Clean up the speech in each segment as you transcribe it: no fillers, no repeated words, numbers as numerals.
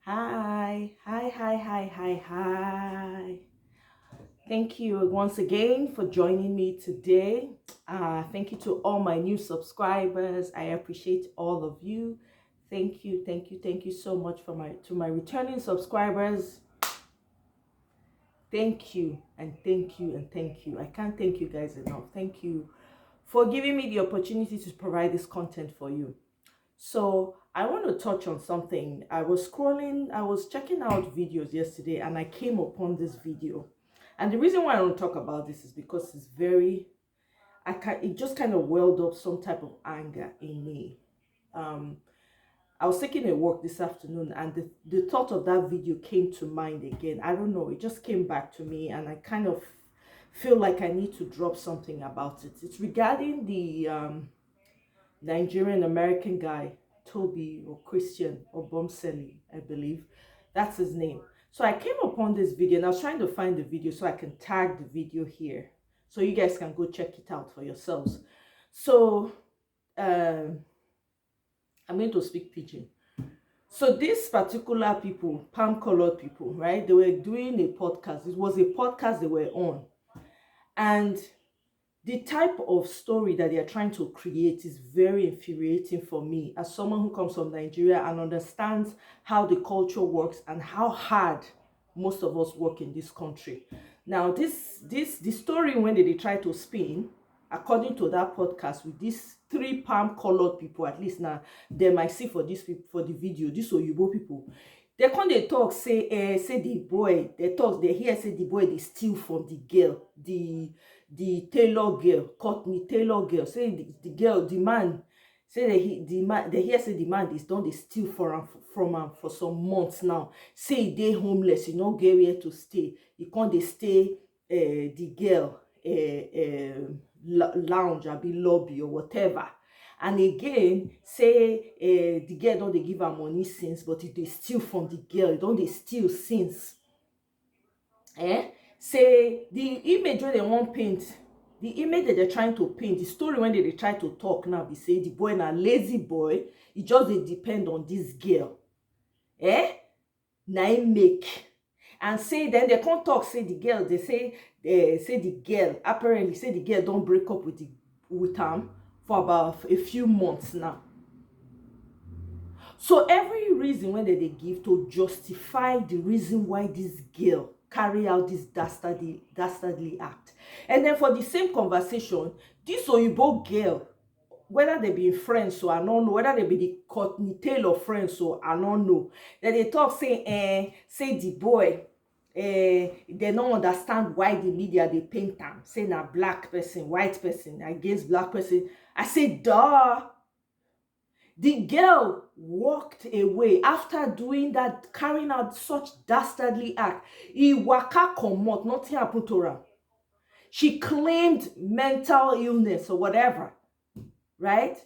Hi. Thank you once again for joining me today. Thank you to all my new subscribers. I appreciate all of you. Thank you so much for my returning subscribers. Thank you and thank you and thank you. I can't thank you guys enough. Thank you for giving me the opportunity to provide this content for you. So I want to touch on something. I was checking out videos yesterday and I came upon this video. And the reason why I want to talk about this is because it just kind of welled up some type of anger in me. I was taking a walk this afternoon and the thought of that video came to mind again. I don't know, it just came back to me and I kind of feel like I need to drop something about it. It's regarding the Nigerian American guy, Toby or Christian or Bomseli, I believe. That's his name. So I came upon this video and I was trying to find the video so I can tag the video here. So you guys can go check it out for yourselves. So I'm going to speak pidgin. So these particular people, palm-colored people, right? They were doing a podcast. It was a podcast they were on. And the type of story that they are trying to create is very infuriating for me as someone who comes from Nigeria and understands how the culture works and how hard most of us work in this country. Now, the story when they try to spin, according to that podcast with these three palm-colored people, at least now they might see for this for the video, these Oyibo people. They come they talk say the boy they hear say the boy they steal from the girl, the Taylor girl, Courtney Taylor girl. Say the girl, the man, say they hear say the man is done they steal from him for some months now. Say they homeless, he no get where to stay. He can't they stay the girl lounge or be lobby or whatever. And again, say the girl don't they give her money since, but if they steal from the girl, don't they steal since? Say the image where they want paint, the image that they're trying to paint, the story when they try to talk now, be say the boy na lazy boy, it just they depend on this girl. Na him make. And say then they can't talk, say the girl, they say the girl, apparently say the girl don't break up with him for about a few months now. So every reason when they give to justify the reason why this girl carry out this dastardly act. And then for the same conversation, this Oyibo girl, whether they be friends or I don't know, whether they be the Courtney Taylor friends or I don't know, then they talk say the boy they don't understand why the media they paint them, say na black person, white person against black person. I say duh. The girl walked away after doing that, carrying out such dastardly act. He waka comot, nothing happened to her. She claimed mental illness or whatever, right?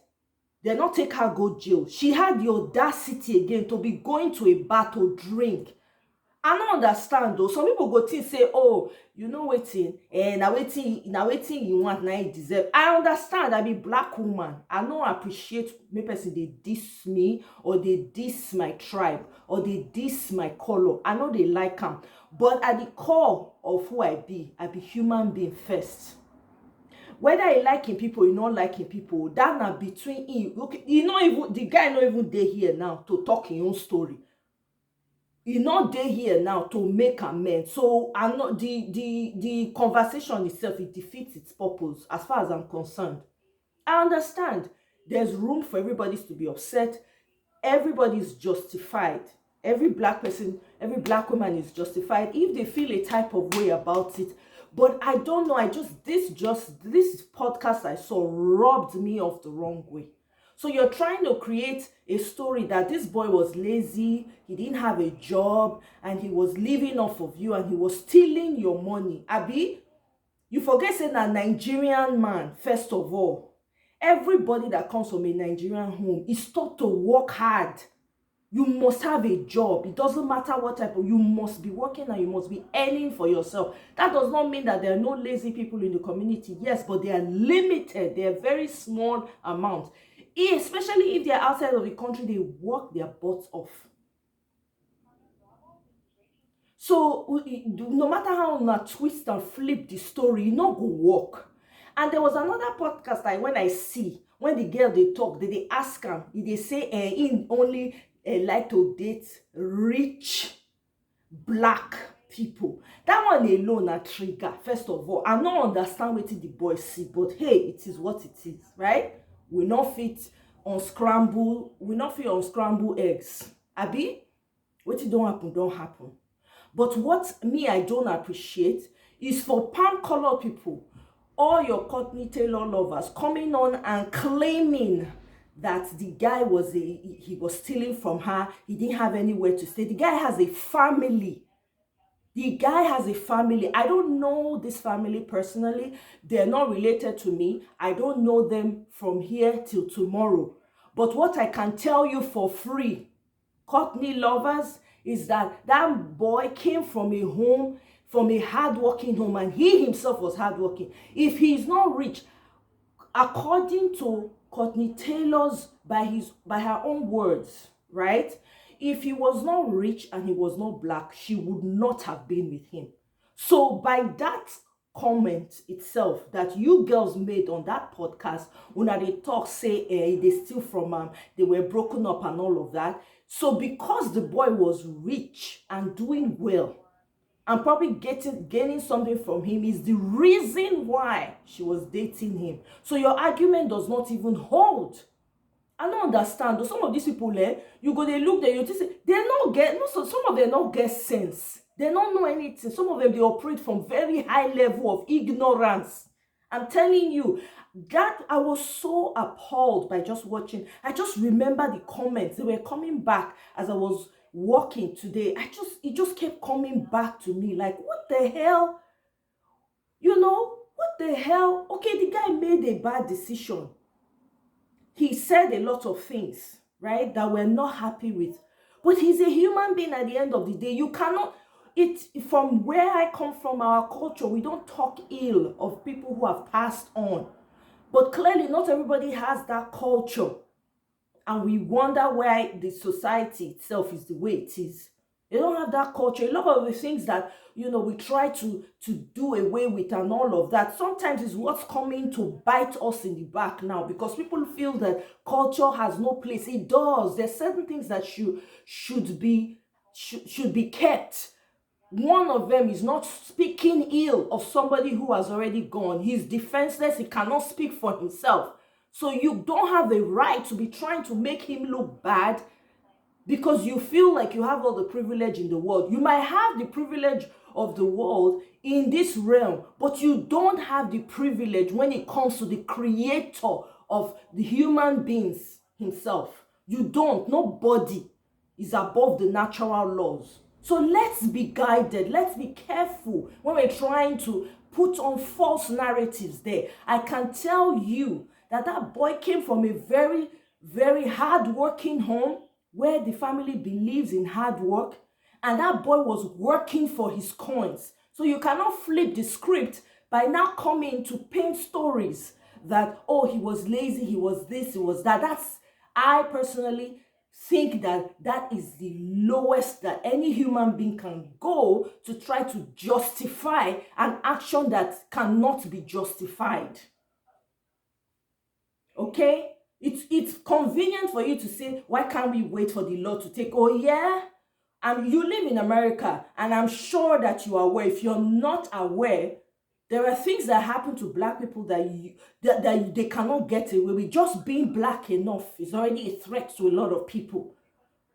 They not take her go jail. She had the audacity again to be going to a bar to drink. I don't understand though. Some people go think say, oh, you know waiting, now waiting you want, now you deserve. I understand. I be black woman. I don't appreciate me person they diss me or they diss my tribe or they diss my color. I know they like them, but at the core of who I be human being first. Whether I liking people, you not liking people, that na between him. Okay, the guy not even there here now to talk his own story. He not there here now to make amends. So I'm not the conversation itself, it defeats its purpose as far as I'm concerned. I understand there's room for everybody to be upset. Everybody's justified. Every black person, every black woman is justified if they feel a type of way about it. But I don't know. This podcast I saw rubbed me off the wrong way. So you're trying to create a story that this boy was lazy, he didn't have a job, and he was living off of you, and he was stealing your money. Abi, you forget saying a Nigerian man, first of all. Everybody that comes from a Nigerian home is taught to work hard. You must have a job. It doesn't matter what type of, you must be working and you must be earning for yourself. That does not mean that there are no lazy people in the community. Yes, but they are limited. They are very small amounts. Especially if they are outside of the country, they work their butts off. So no matter how una twist and flip the story, e no go work. And there was another podcast when I see, when the girl dey talk, they ask am, they say he only like to date rich black people. That one alone a trigger. First of all, I no understand wetin the boy see, but hey, it is what it is, right? We not fit unscramble eggs, abi? Wetin don happen don happen. But what me I don't appreciate is for palm color people, all your Courtney Taylor lovers, coming on and claiming that the guy was he was stealing from her, he didn't have anywhere to stay. The guy has a family. The guy has a family. I don't know this family personally. They're not related to me. I don't know them from here till tomorrow. But what I can tell you for free, Courtney lovers, is that that boy came from a home, from a hardworking home, and he himself was hardworking. If he is not rich, according to Courtney Taylor's, by her own words, right? If he was not rich and he was not black, she would not have been with him. So by that comment itself that you girls made on that podcast, when they talk, say they steal from they were broken up and all of that. So because the boy was rich and doing well, and probably gaining something from him, is the reason why she was dating him. So your argument does not even hold. I don't understand. Though some of these people, you go, they look there, you just say, they not get, no, so some of them not get sense. They don't know anything. Some of them, they operate from very high level of ignorance. I'm telling you, that I was so appalled by just watching. I just remember the comments. They were coming back as I was walking today. It just kept coming back to me. Like, what the hell? What the hell? Okay, the guy made a bad decision. He said a lot of things, right, that we're not happy with. But he's a human being at the end of the day. You cannot, from where I come from, our culture, we don't talk ill of people who have passed on. But clearly not everybody has that culture. And we wonder why the society itself is the way it is. They don't have that culture. A lot of the things that, we try to do away with and all of that, sometimes is what's coming to bite us in the back now, because people feel that culture has no place. It does. There's certain things that should be kept. One of them is not speaking ill of somebody who has already gone. He's defenseless. He cannot speak for himself. So you don't have the right to be trying to make him look bad because you feel like you have all the privilege in the world. You might have the privilege of the world in this realm, but you don't have the privilege when it comes to the creator of the human beings himself. You don't. Nobody is above the natural laws. So let's be guided. Let's be careful when we're trying to put on false narratives there. I can tell you that boy came from a very, very hard-working home where the family believes in hard work, and that boy was working for his coins. So you cannot flip the script by now coming to paint stories that, oh, he was lazy, he was this, he was that. I personally think that is the lowest that any human being can go to try to justify an action that cannot be justified. Okay? It's convenient for you to say, why can't we wait for the law to take? Oh, yeah? And you live in America, and I'm sure that you are aware. If you're not aware, there are things that happen to black people that they cannot get away with. Just being black enough is already a threat to a lot of people,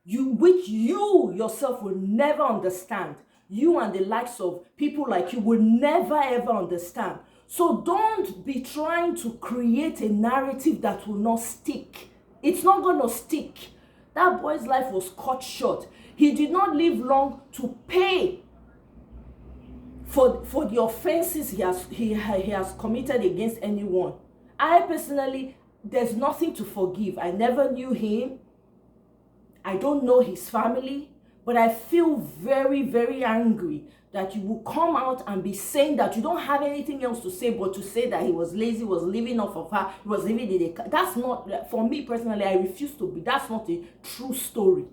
which you yourself will never understand. You and the likes of people like you will never ever understand. So don't be trying to create a narrative that will not stick. It's not going to stick. That boy's life was cut short. He did not live long to pay for the offenses he has committed against anyone. I personally, there's nothing to forgive. I never knew him. I don't know his family. But I feel very, very angry that you will come out and be saying that you don't have anything else to say but to say that he was lazy, was living off of her, he was living in a... That's not, for me personally, I refuse to be. That's not a true story.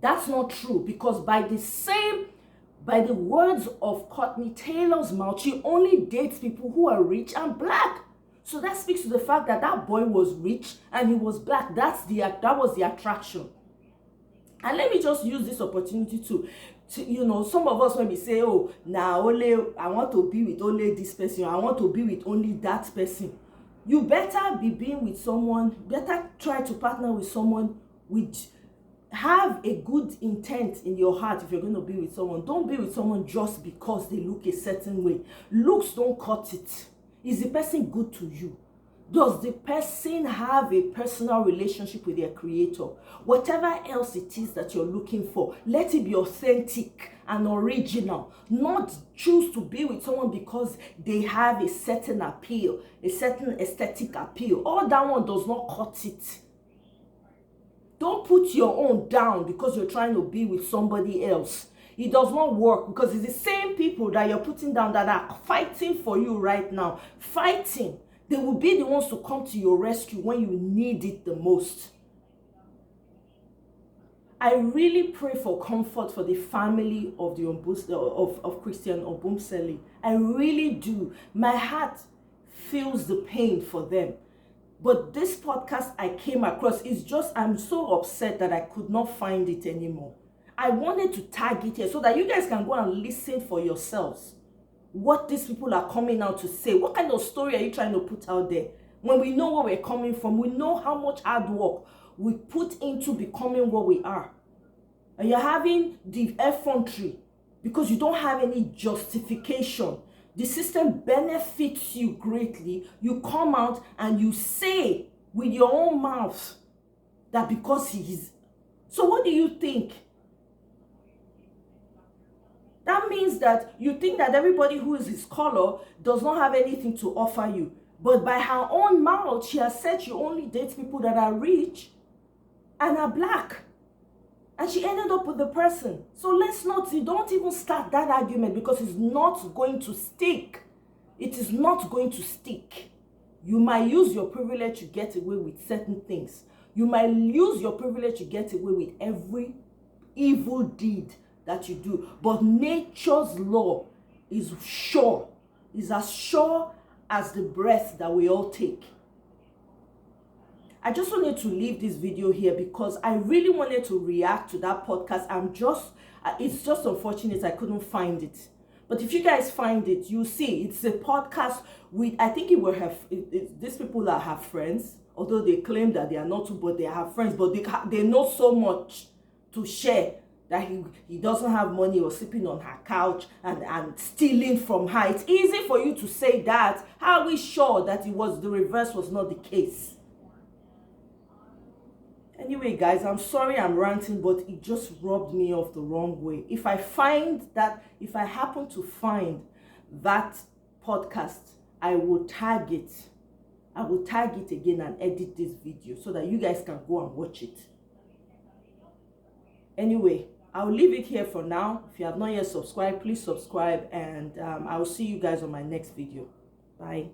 That's not true, because by the same By the words of Courtney Taylor's mouth, she only dates people who are rich and black. So that speaks to the fact that that boy was rich and he was black. That was the attraction. And let me just use this opportunity to some of us when we say, oh, now only I want to be with only this person, I want to be with only that person. You better be being with someone, better try to partner with someone with have a good intent in your heart. If you're going to be with someone, don't be with someone just because they look a certain way. Looks don't cut it. Is the person good to you? Does the person have a personal relationship with their creator? Whatever else it is that you're looking for, let it be authentic and original. Not choose to be with someone because they have a certain appeal, a certain aesthetic appeal. All that one does not cut it. Don't put your own down because you're trying to be with somebody else. It does not work, because it's the same people that you're putting down that are fighting for you right now. Fighting. They will be the ones to come to your rescue when you need it the most. I really pray for comfort for the family of of Christian Obumseli. I really do. My heart feels the pain for them. But this podcast I came across is just, I'm so upset that I could not find it anymore. I wanted to tag it here so that you guys can go and listen for yourselves. What these people are coming out to say. What kind of story are you trying to put out there? When we know where we're coming from, we know how much hard work we put into becoming what we are. And you're having the effrontery because you don't have any justification. The system benefits you greatly. You come out and you say with your own mouth that because he is. So what do you think? That means that you think that everybody who is his color does not have anything to offer you. But by her own mouth, she has said she only dates people that are rich and are black. And she ended up with the person. So don't even start that argument, because it's not going to stick. It is not going to stick. You might use your privilege to get away with certain things. You might use your privilege to get away with every evil deed that you do. But nature's law is as sure as the breath that we all take. I just wanted to leave this video here because I really wanted to react to that podcast. It's just unfortunate I couldn't find it. But if you guys find it, you'll see it's a podcast with, I think it will have, these people that have friends, although they claim that they are not, but they have friends, but they know so much to share that he doesn't have money or sleeping on her couch and stealing from her. It's easy for you to say that. How are we sure that the reverse was not the case? Anyway, guys, I'm sorry I'm ranting, but it just rubbed me off the wrong way. If I happen to find that podcast, I will tag it. I will tag it again and edit this video so that you guys can go and watch it. Anyway, I'll leave it here for now. If you have not yet subscribed, please subscribe, and I will see you guys on my next video. Bye.